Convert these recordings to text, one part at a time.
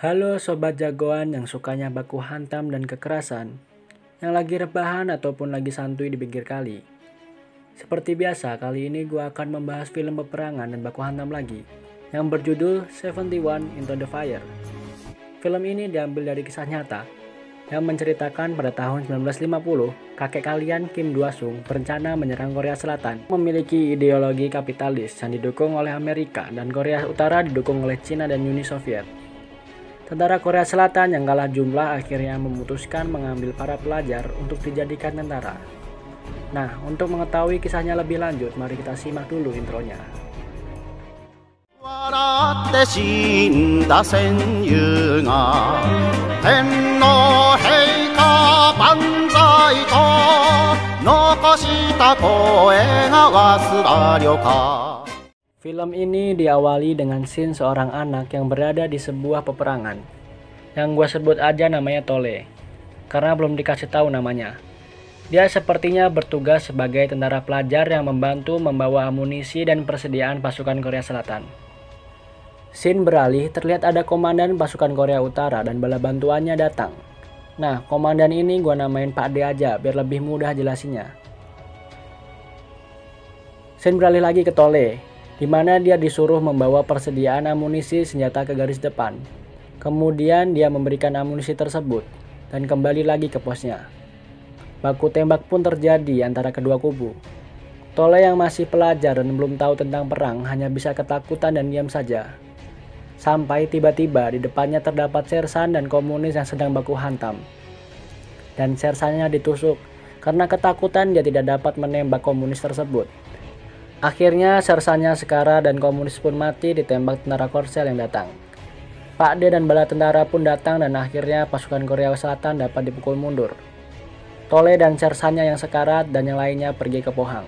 Halo sobat jagoan yang sukanya baku hantam dan kekerasan, yang lagi rebahan ataupun lagi santuy di pinggir kali. Seperti biasa, kali ini gue akan membahas film peperangan dan baku hantam lagi, yang berjudul 71 Into the Fire. Film ini diambil dari kisah nyata, yang menceritakan pada tahun 1950, kakek kalian Kim Dwa-sung berencana menyerang Korea Selatan, memiliki ideologi kapitalis yang didukung oleh Amerika dan Korea Utara didukung oleh Cina dan Uni Soviet. Tentara Korea Selatan yang kalah jumlah akhirnya memutuskan mengambil para pelajar untuk dijadikan tentara. Nah, untuk mengetahui kisahnya lebih lanjut, mari kita simak dulu intronya. 笑って死んだ戦友が天皇陛下万歳と残した声が忘らりょか。 Film ini diawali dengan scene seorang anak yang berada di sebuah peperangan, yang gue sebut aja namanya Tole, karena belum dikasih tahu namanya. Dia sepertinya bertugas sebagai tentara pelajar yang membantu membawa amunisi dan persediaan pasukan Korea Selatan. Scene beralih, terlihat ada komandan pasukan Korea Utara dan bala bantuannya datang. Nah, komandan ini gue namain Pak D aja biar lebih mudah jelasinnya. Scene beralih lagi ke Tole, di mana dia disuruh membawa persediaan amunisi senjata ke garis depan. Kemudian dia memberikan amunisi tersebut dan kembali lagi ke posnya. Baku tembak pun terjadi antara kedua kubu. Tole yang masih pelajar dan belum tahu tentang perang hanya bisa ketakutan dan diam saja. Sampai tiba-tiba di depannya terdapat sersan dan komunis yang sedang baku hantam. Dan sersannya ditusuk karena ketakutan dia tidak dapat menembak komunis tersebut. Akhirnya sersannya Sekara dan komunis pun mati ditembak tentara Korsel yang datang. Pak D dan bala tentara pun datang dan akhirnya pasukan Korea Selatan dapat dipukul mundur. Tole dan sersannya yang sekarat dan yang lainnya pergi ke Pohang.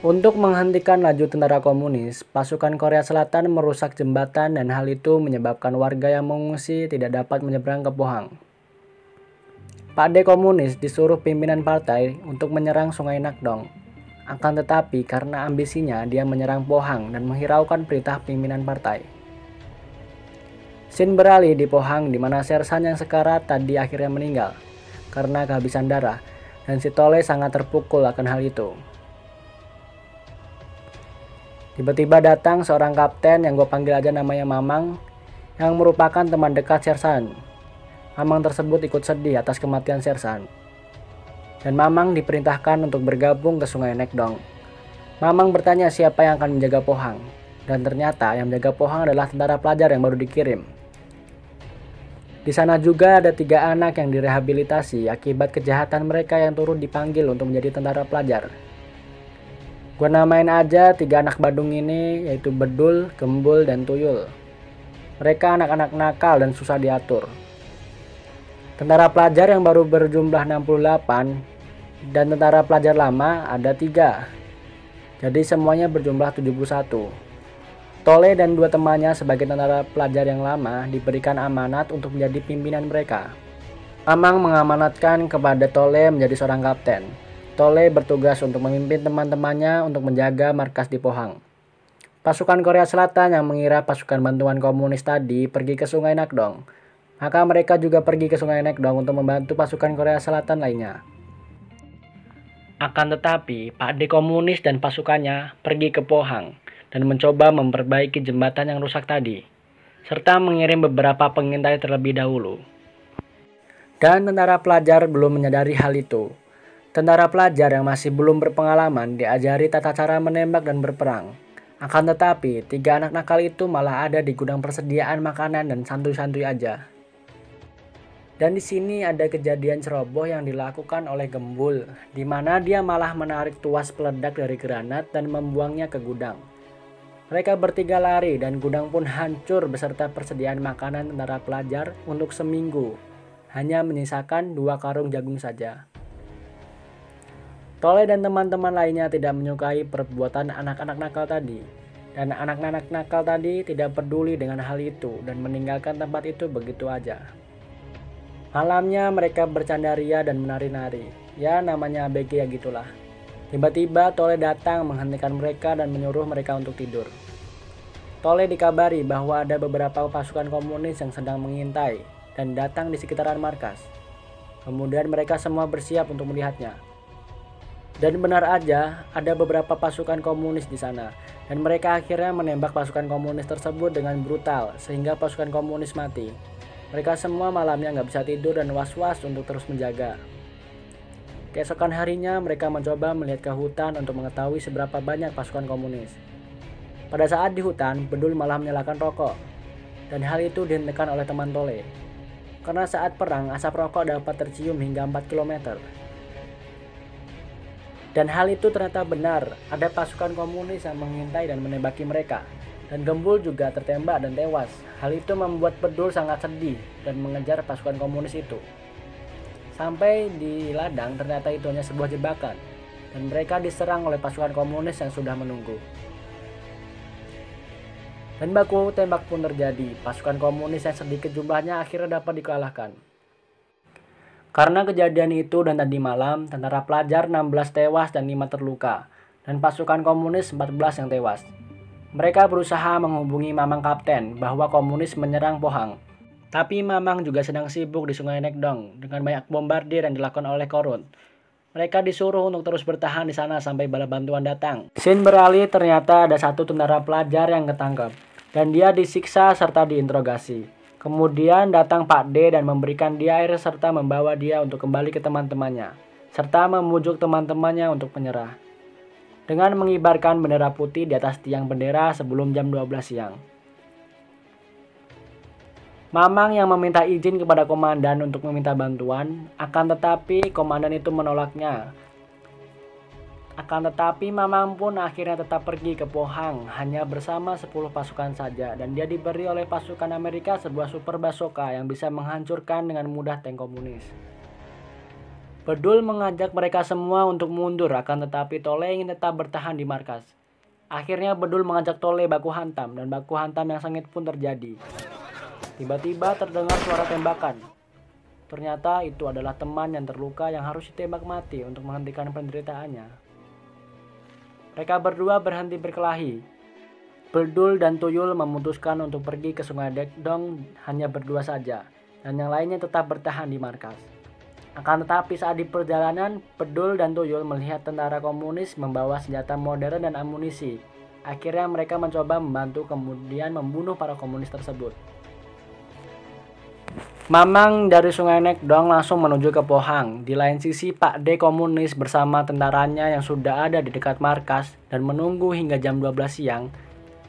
Untuk menghentikan laju tentara komunis, pasukan Korea Selatan merusak jembatan dan hal itu menyebabkan warga yang mengungsi tidak dapat menyeberang ke Pohang. Pak D komunis disuruh pimpinan partai untuk menyerang Sungai Nakdong. Akan tetapi karena ambisinya dia menyerang Pohang dan menghiraukan perintah pimpinan partai. Scene beralih di Pohang di mana sersan yang sekarat tadi akhirnya meninggal karena kehabisan darah dan si Tole sangat terpukul akan hal itu. Tiba-tiba datang seorang kapten yang gue panggil aja namanya Mamang yang merupakan teman dekat sersan. Mamang tersebut ikut sedih atas kematian sersan. Dan Mamang diperintahkan untuk bergabung ke Sungai Nekdong. Mamang bertanya siapa yang akan menjaga Pohang. Dan ternyata yang menjaga Pohang adalah tentara pelajar yang baru dikirim. Di sana juga ada 3 anak yang direhabilitasi akibat kejahatan mereka yang turut dipanggil untuk menjadi tentara pelajar. Gue namain aja 3 anak Badung ini yaitu Bedul, Gembul, dan Tuyul. Mereka anak-anak nakal dan susah diatur. Tentara pelajar yang baru berjumlah 68 dan tentara pelajar lama ada 3. Jadi semuanya berjumlah 71. Tole dan 2 temannya sebagai tentara pelajar yang lama diberikan amanat untuk menjadi pimpinan mereka. Mamang mengamanatkan kepada Tole menjadi seorang kapten. Tole bertugas untuk memimpin teman-temannya untuk menjaga markas di Pohang. Pasukan Korea Selatan yang mengira pasukan bantuan komunis tadi pergi ke Sungai Nakdong. Maka mereka juga pergi ke Sungai Nekdong untuk membantu pasukan Korea Selatan lainnya. Akan tetapi, Pak D komunis dan pasukannya pergi ke Pohang dan mencoba memperbaiki jembatan yang rusak tadi, serta mengirim beberapa pengintai terlebih dahulu. Dan tentara pelajar belum menyadari hal itu. Tentara pelajar yang masih belum berpengalaman diajari tata cara menembak dan berperang. Akan tetapi, 3 anak nakal itu malah ada di gudang persediaan makanan dan santuy-santuy aja. Dan di sini ada kejadian ceroboh yang dilakukan oleh Gembul, di mana dia malah menarik tuas peledak dari granat dan membuangnya ke gudang. Mereka bertiga lari dan gudang pun hancur beserta persediaan makanan tentara pelajar untuk seminggu. Hanya menyisakan 2 karung jagung saja. Tole dan teman-teman lainnya tidak menyukai perbuatan anak-anak nakal tadi. Dan anak-anak nakal tadi tidak peduli dengan hal itu dan meninggalkan tempat itu begitu aja. Malamnya mereka bercanda ria dan menari-nari. Ya namanya ABG ya gitulah. Tiba-tiba Tole datang menghentikan mereka dan menyuruh mereka untuk tidur. Tole dikabari bahwa ada beberapa pasukan komunis yang sedang mengintai dan datang di sekitaran markas. Kemudian mereka semua bersiap untuk melihatnya. Dan benar aja, ada beberapa pasukan komunis di sana, dan mereka akhirnya menembak pasukan komunis tersebut dengan brutal, sehingga pasukan komunis mati. Mereka semua malamnya nggak bisa tidur dan was-was untuk terus menjaga. Keesokan harinya, mereka mencoba melihat ke hutan untuk mengetahui seberapa banyak pasukan komunis. Pada saat di hutan, Bedul malah menyalakan rokok, dan hal itu dihentikan oleh teman Tole. Karena saat perang, asap rokok dapat tercium hingga 4 km. Dan hal itu ternyata benar, ada pasukan komunis yang mengintai dan menembaki mereka. Dan Gembul juga tertembak dan tewas. Hal itu membuat Bedul sangat sedih dan mengejar pasukan komunis itu. Sampai di ladang ternyata itu hanya sebuah jebakan. Dan mereka diserang oleh pasukan komunis yang sudah menunggu. Dan baku tembak pun terjadi. Pasukan komunis yang sedikit jumlahnya akhirnya dapat dikalahkan. Karena kejadian itu dan tadi malam, tentara pelajar 16 tewas dan 5 terluka, dan pasukan komunis 14 yang tewas. Mereka berusaha menghubungi Mamang Kapten bahwa komunis menyerang Pohang. Tapi Mamang juga sedang sibuk di Sungai Nekdong dengan banyak bombardir yang dilakukan oleh Korun. Mereka disuruh untuk terus bertahan di sana sampai bala bantuan datang. Scene beralih, ternyata ada satu tentara pelajar yang ketangkep, dan dia disiksa serta diinterogasi. Kemudian datang Pak D dan memberikan dia air serta membawa dia untuk kembali ke teman-temannya, serta memujuk teman-temannya untuk menyerah. Dengan mengibarkan bendera putih di atas tiang bendera sebelum jam 12 siang. Mamang yang meminta izin kepada komandan untuk meminta bantuan, akan tetapi komandan itu menolaknya. Akan tetapi Mamang pun akhirnya tetap pergi ke Pohang hanya bersama 10 pasukan saja, dan dia diberi oleh pasukan Amerika sebuah super bazooka yang bisa menghancurkan dengan mudah tank komunis. Bedul mengajak mereka semua untuk mundur, akan tetapi Tole ingin tetap bertahan di markas. Akhirnya Bedul mengajak Tole baku hantam, dan baku hantam yang sengit pun terjadi. Tiba-tiba terdengar suara tembakan. Ternyata itu adalah teman yang terluka yang harus ditembak mati untuk menghentikan penderitaannya. Mereka berdua berhenti berkelahi. Bedul dan Tuyul memutuskan untuk pergi ke Sungai Nekdong hanya berdua saja, dan yang lainnya tetap bertahan di markas. Akan tetapi saat di perjalanan, Bedul dan Tuyul melihat tentara komunis membawa senjata modern dan amunisi. Akhirnya mereka mencoba membantu kemudian membunuh para komunis tersebut. Mamang dari Sungai Nekdong langsung menuju ke Pohang. Di lain sisi, Pak D komunis bersama tentaranya yang sudah ada di dekat markas dan menunggu hingga jam 12 siang.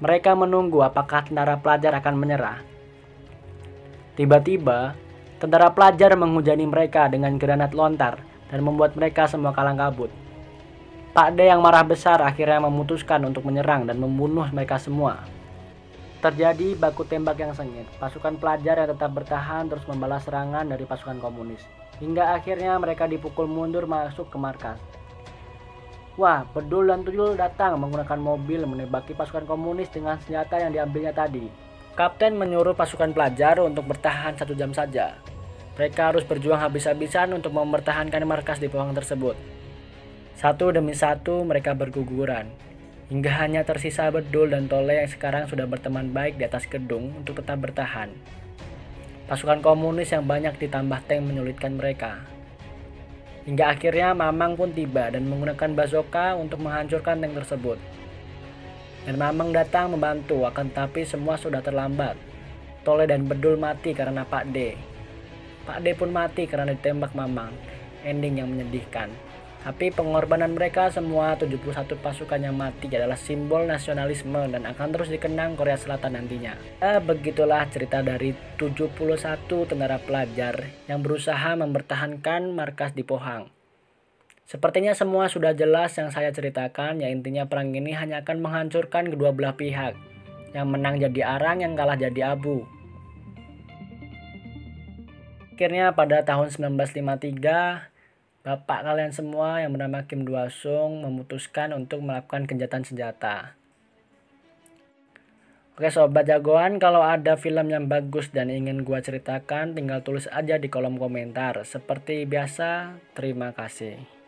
Mereka menunggu apakah tentara pelajar akan menyerah. Tiba-tiba, tentara pelajar menghujani mereka dengan granat lontar dan membuat mereka semua kalang kabut. Pak D yang marah besar akhirnya memutuskan untuk menyerang dan membunuh mereka semua. Terjadi baku tembak yang sengit. Pasukan pelajar yang tetap bertahan terus membalas serangan dari pasukan komunis. Hingga akhirnya mereka dipukul mundur masuk ke markas. Wah, Bedul dan Tuyul datang menggunakan mobil menembaki pasukan komunis dengan senjata yang diambilnya tadi. Kapten menyuruh pasukan pelajar untuk bertahan 1 jam saja. Mereka harus berjuang habis-habisan untuk mempertahankan markas di Pohang tersebut. Satu demi satu mereka berguguran. Hingga hanya tersisa Bedul dan Tole yang sekarang sudah berteman baik di atas gedung untuk tetap bertahan. Pasukan komunis yang banyak ditambah tank menyulitkan mereka. Hingga akhirnya Mamang pun tiba dan menggunakan bazooka untuk menghancurkan tank tersebut. Dan Mamang datang membantu, akan tetapi semua sudah terlambat. Tole dan Bedul mati karena Pak D. Pak D pun mati karena ditembak Mamang. Ending yang menyedihkan. Tapi pengorbanan mereka semua 71 pasukan yang mati adalah simbol nasionalisme dan akan terus dikenang Korea Selatan nantinya. Begitulah cerita dari 71 tentara pelajar yang berusaha mempertahankan markas di Pohang. Sepertinya semua sudah jelas yang saya ceritakan, ya intinya perang ini hanya akan menghancurkan kedua belah pihak. Yang menang jadi arang, yang kalah jadi abu. Akhirnya pada tahun 1953, bapak kalian semua yang bernama Kim Do-sung memutuskan untuk melakukan gencatan senjata. Oke sobat jagoan, kalau ada film yang bagus dan ingin gua ceritakan, tinggal tulis aja di kolom komentar. Seperti biasa, terima kasih.